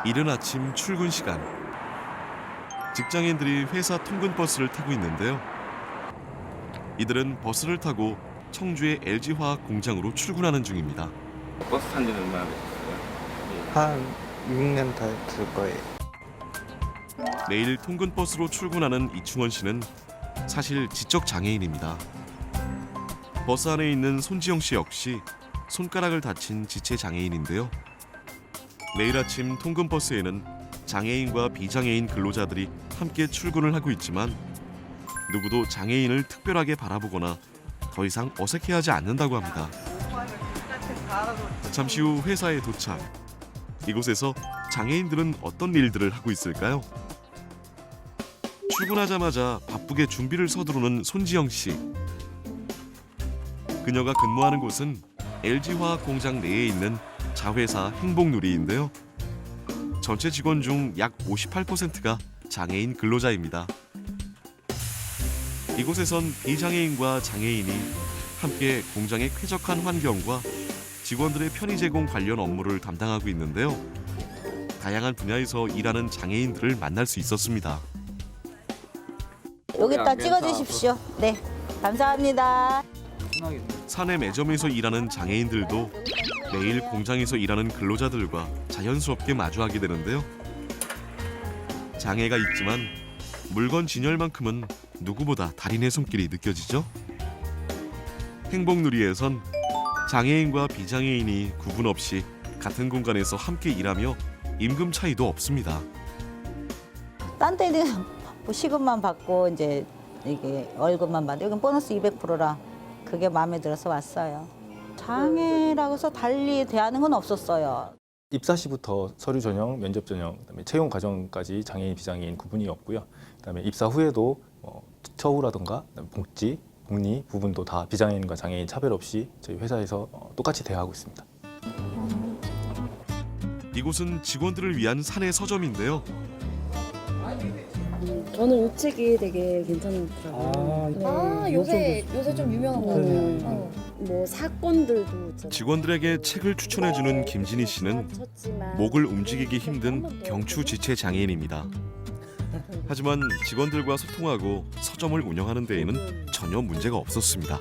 이른 아침 출근 시간. 직장인들이 회사 통근 버스를 타고 있는데요. 이들은 버스를 타고 청주의 LG화학 공장으로 출근하는 중입니다. 버스 탄 지는 얼마나 되셨어요? 한 6년 다 됐을 거예요. 매일 통근 버스로 출근하는 이충원 씨는 사실 지적 장애인입니다. 버스 안에 있는 손지영 씨 역시 손가락을 다친 지체 장애인인데요. 매일 아침 통근 버스에는 장애인과 비장애인 근로자들이 함께 출근을 하고 있지만 누구도 장애인을 특별하게 바라보거나 더 이상 어색해하지 않는다고 합니다. 잠시 후 회사에 도착. 이곳에서 장애인들은 어떤 일들을 하고 있을까요? 출근하자마자 바쁘게 준비를 서두르는 손지영 씨. 그녀가 근무하는 곳은 LG화학 공장 내에 있는 자회사 행복누리인데요. 전체 직원 중 약 58%가 장애인 근로자입니다. 이곳에선 비장애인과 장애인이 함께 공장의 쾌적한 환경과 직원들의 편의 제공 관련 업무를 담당하고 있는데요. 다양한 분야에서 일하는 장애인들을 만날 수 있었습니다. 여기다 찍어주십시오. 네, 감사합니다. 사내 매점에서 일하는 장애인들도 매일 공장에서 일하는 근로자들과 자연스럽게 마주하게 되는데요. 장애가 있지만 물건 진열만큼은 누구보다 달인의 손길이 느껴지죠. 행복누리에선 장애인과 비장애인이 구분 없이 같은 공간에서 함께 일하며 임금 차이도 없습니다. 딴 데는 뭐 시급만 받고 이제 이게 월급만 받고 여긴 보너스 200%라 그게 마음에 들어서 왔어요. 장애라고 해서 달리 대하는 건 없었어요. 입사 시부터 서류 전형, 면접 전형, 그다음에 채용 과정까지 장애인, 비장애인 구분이 없고요. 그다음에 입사 후에도 처우라든가 복지, 복리 부분도 다 비장애인과 장애인 차별 없이 저희 회사에서 똑같이 대하고 있습니다. 이곳은 직원들을 위한 사내 서점인데요. 저는 이 책이 되게 괜찮더라고요. 요새 좀 유명한 거 같아요. 뭐 사건들도 있잖아요. 직원들에게 책을 추천해주는 김진희 씨는 목을 움직이기 힘든 경추 지체 장애인입니다. 하지만 직원들과 소통하고 서점을 운영하는 데에는 전혀 문제가 없었습니다.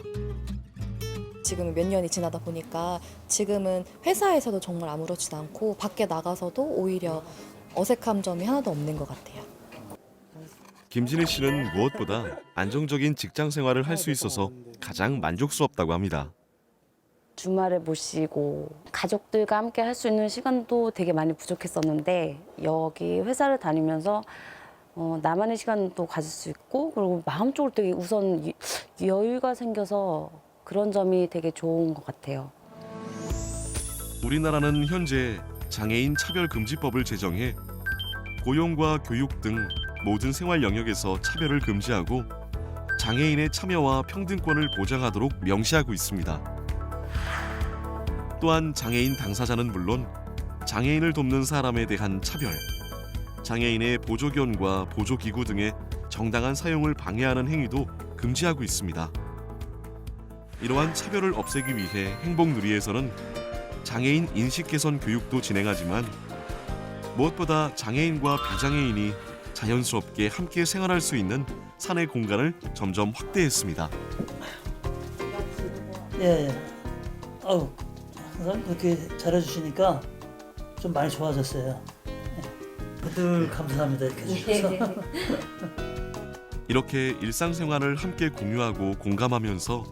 지금 몇 년이 지나다 보니까 지금은 회사에서도 정말 아무렇지도 않고 밖에 나가서도 오히려 어색한 점이 하나도 없는 것 같아요. 김진희 씨는 무엇보다 안정적인 직장 생활을 할 수 있어서 가장 만족스럽다고 합니다. 주말에 못 쉬고 가족들과 함께 할 수 있는 시간도 되게 많이 부족했었는데 여기 회사를 다니면서 나만의 시간도 가질 수 있고 그리고 마음적으로 되게 우선 여유가 생겨서 그런 점이 되게 좋은 것 같아요. 우리나라는 현재 장애인 차별금지법을 제정해 고용과 교육 등 모든 생활 영역에서 차별을 금지하고 장애인의 참여와 평등권을 보장하도록 명시하고 있습니다. 또한 장애인 당사자는 물론 장애인을 돕는 사람에 대한 차별, 장애인의 보조견과 보조기구 등의 정당한 사용을 방해하는 행위도 금지하고 있습니다. 이러한 차별을 없애기 위해 행복누리에서는 장애인 인식 개선 교육도 진행하지만 무엇보다 장애인과 비장애인이 자연스럽게 함께 생활할 수 있는 사내 공간을 점점 확대했습니다. 예. 아우, 항상 그렇게 잘해주시니까 좀 많이 좋아졌어요. 예. 늘 감사합니다 이렇게 해주셔서. 이렇게 일상생활을 함께 공유하고 공감하면서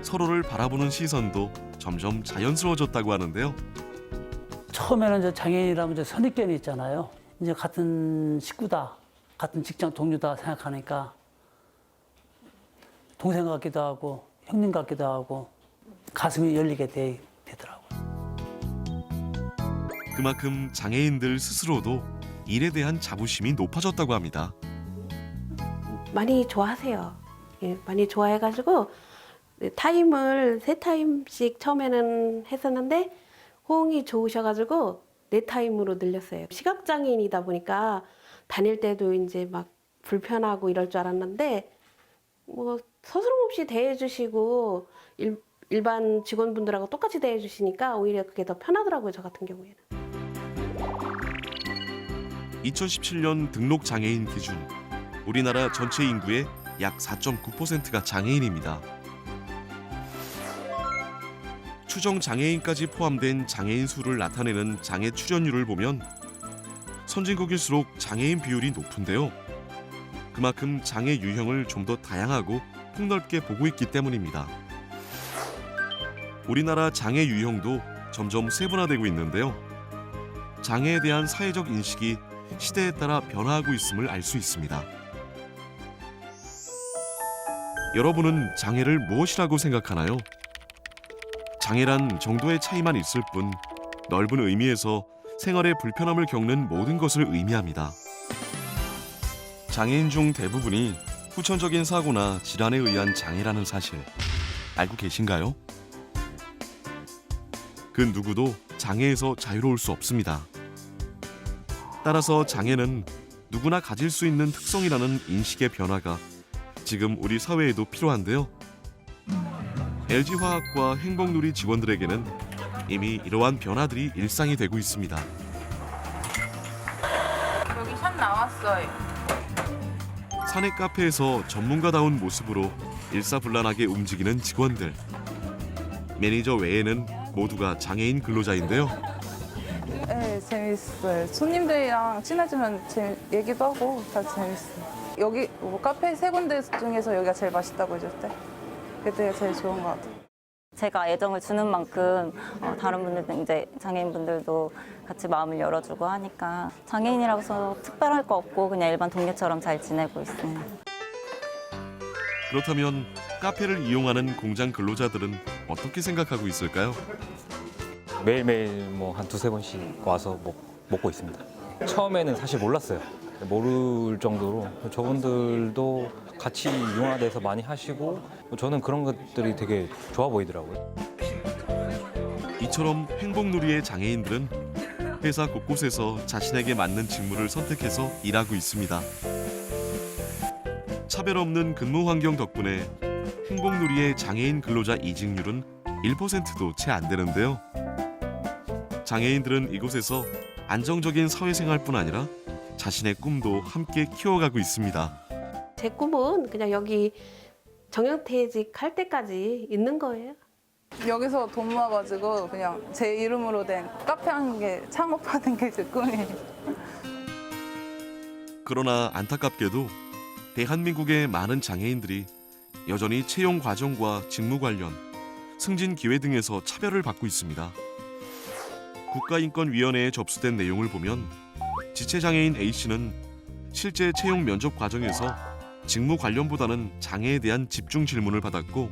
서로를 바라보는 시선도 점점 자연스러워졌다고 하는데요. 처음에는 이제 장애인이라면 이제 선입견이 있잖아요. 이제 같은 식구다, 같은 직장 동료다 생각하니까 동생 같기도 하고 형님 같기도 하고 가슴이 열리게 되더라고요. 그만큼 장애인들 스스로도 일에 대한 자부심이 높아졌다고 합니다. 많이 좋아하세요. 예, 많이 좋아해가지고 타임을 3타임씩 처음에는 했었는데 호응이 좋으셔가지고 4타임으로 늘렸어요. 시각장애인이다 보니까 다닐 때도 이제 막 불편하고 이럴 줄 알았는데 뭐 서스럼 없이 대해주시고 일반 직원분들하고 똑같이 대해주시니까 오히려 그게 더 편하더라고요, 저 같은 경우에는. 2017년 등록 장애인 기준 우리나라 전체 인구의 약 4.9%가 장애인입니다. 추정 장애인까지 포함된 장애인 수를 나타내는 장애 출현율을 보면 선진국일수록 장애인 비율이 높은데요. 그만큼 장애 유형을 좀 더 다양하고 폭넓게 보고 있기 때문입니다. 우리나라 장애 유형도 점점 세분화되고 있는데요. 장애에 대한 사회적 인식이 시대에 따라 변화하고 있음을 알 수 있습니다. 여러분은 장애를 무엇이라고 생각하나요? 장애란 정도의 차이만 있을 뿐 넓은 의미에서 생활의 불편함을 겪는 모든 것을 의미합니다. 장애인 중 대부분이 후천적인 사고나 질환에 의한 장애라는 사실 알고 계신가요? 그 누구도 장애에서 자유로울 수 없습니다. 따라서 장애는 누구나 가질 수 있는 특성이라는 인식의 변화가 지금 우리 사회에도 필요한데요. LG화학과 행복누리 직원들에게는 이미 이러한 변화들이 일상이 되고 있습니다. 여기 샵 나왔어요. 사내 카페에서 전문가다운 모습으로 일사불란하게 움직이는 직원들. 매니저 외에는 모두가 장애인 근로자인데요. 네, 재밌어요. 손님들이랑 친해지면 얘기도 하고 다 재밌어요. 여기 뭐 카페 세 군데 중에서 여기가 제일 맛있다고 해줬대. 그게 제일 좋은 것 같아요. 제가 애정을 주는 만큼 다른 분들도 이제 장애인분들도 같이 마음을 열어주고 하니까 장애인이라고 해서 특별할 거 없고 그냥 일반 동료처럼 잘 지내고 있습니다. 그렇다면 카페를 이용하는 공장 근로자들은 어떻게 생각하고 있을까요? 매일매일 뭐 한 두세 번씩 와서 먹고 있습니다. 처음에는 사실 몰랐어요. 모를 정도로 저분들도 같이 융화돼서 많이 하시고 저는 그런 것들이 되게 좋아 보이더라고요. 이처럼 행복누리의 장애인들은 회사 곳곳에서 자신에게 맞는 직무를 선택해서 일하고 있습니다. 차별 없는 근무 환경 덕분에 행복누리의 장애인 근로자 이직률은 1%도 채 안 되는데요. 장애인들은 이곳에서 안정적인 사회생활뿐 아니라 자신의 꿈도 함께 키워가고 있습니다. 제 꿈은 그냥 여기 정년퇴직 할 때까지 있는 거예요. 여기서 돈 모아가지고 그냥 제 이름으로 된 카페 한 개 창업하는 게 제 꿈이에요. 그러나 안타깝게도 대한민국의 많은 장애인들이 여전히 채용 과정과 직무 관련, 승진 기회 등에서 차별을 받고 있습니다. 국가인권위원회에 접수된 내용을 보면 지체장애인 A씨는 실제 채용 면접 과정에서 직무 관련보다는 장애에 대한 집중 질문을 받았고,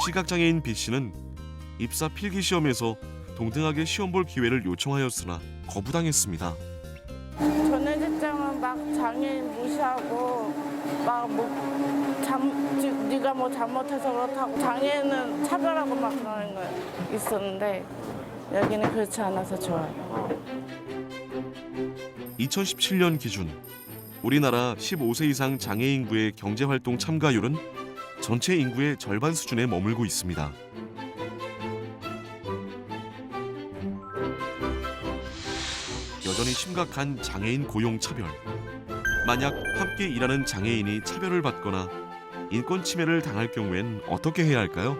시각장애인 B씨는 입사 필기시험에서 동등하게 시험 볼 기회를 요청하였으나 거부당했습니다. 전에 직장은 막 장애인 무시하고 막 네가 뭐 잘못해서 그렇다고 장애인은 차별하고 막 그러는 거 있었는데 여기는 그렇지 않아서 좋아요. 2017년 기준 우리나라 15세 이상 장애 인구의 경제활동 참가율은 전체 인구의 절반 수준에 머물고 있습니다. 여전히 심각한 장애인 고용 차별. 만약 함께 일하는 장애인이 차별을 받거나 인권 침해를 당할 경우엔 어떻게 해야 할까요?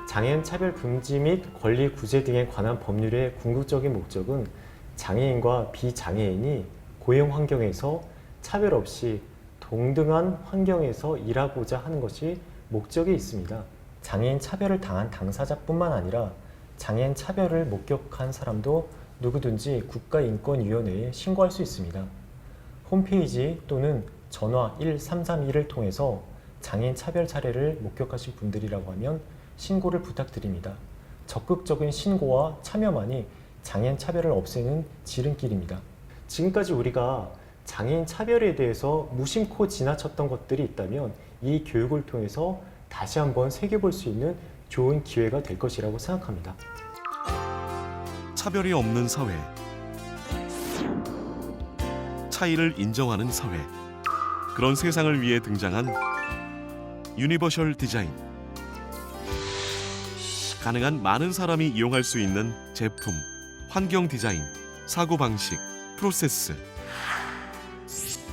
장애인 차별 금지 및 권리 구제 등에 관한 법률의 궁극적인 목적은 장애인과 비장애인이 고용 환경에서 차별 없이 동등한 환경에서 일하고자 하는 것이 목적이 있습니다. 장애인 차별을 당한 당사자뿐만 아니라 장애인 차별을 목격한 사람도 누구든지 국가인권위원회에 신고할 수 있습니다. 홈페이지 또는 전화 1331을 통해서 장애인 차별 사례를 목격하신 분들이라고 하면 신고를 부탁드립니다. 적극적인 신고와 참여만이 장애인 차별을 없애는 지름길입니다. 지금까지 우리가 장애인 차별에 대해서 무심코 지나쳤던 것들이 있다면 이 교육을 통해서 다시 한번 새겨볼 수 있는 좋은 기회가 될 것이라고 생각합니다. 차별이 없는 사회, 차이를 인정하는 사회, 그런 세상을 위해 등장한 유니버셜 디자인. 가능한 많은 사람이 이용할 수 있는 제품, 환경 디자인, 사고방식, 프로세스.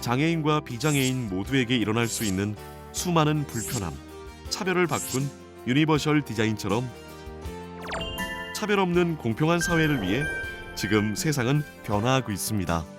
장애인과 비장애인 모두에게 일어날 수 있는 수많은 불편함, 차별을 바꾼 유니버셜 디자인처럼 차별 없는 공평한 사회를 위해 지금 세상은 변화하고 있습니다.